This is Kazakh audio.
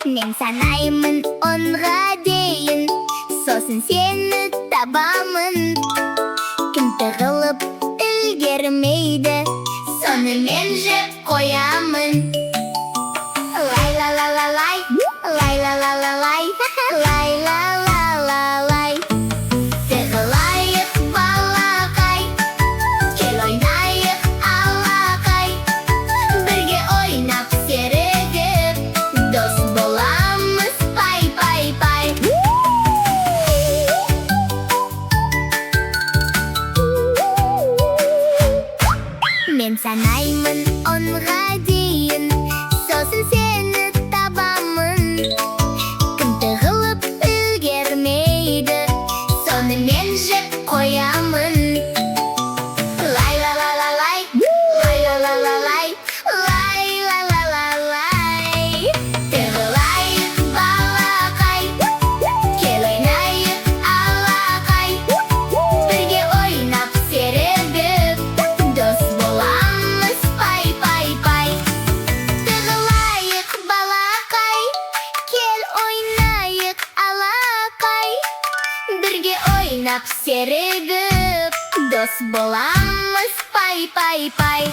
Мен санаймын онға дейін, сосын сені табамын. Кім тығылып үлгермейді, соны мен жеп қоямын. Лай-ла-ла-ла-лай, лай-ла-ла-ла-лай, лай-ла-ла-ла-лай. Тығылайық балақай, кел ойнайық алақай. Бірге ойнап серігіп, дос боламыз пай-пай-пай. Мен санаймын онға дейін, сосын сені табамын. Кім тығылып үлгермейді, соны мен жеп қоямын. Лай-ла-ла-ла-лай, лай-ла-ла-ла-лай, лай-ла-ла-ла-лай. Тығылайық балақай, кел ойнайық алақай. Бірге ойнап серігіп, дос боламыз пай-пай-пай. Тығылайық балақай, кел ойнайық алақай. Бірге ойнап серігіп, дос боламыз пай-пай-пай.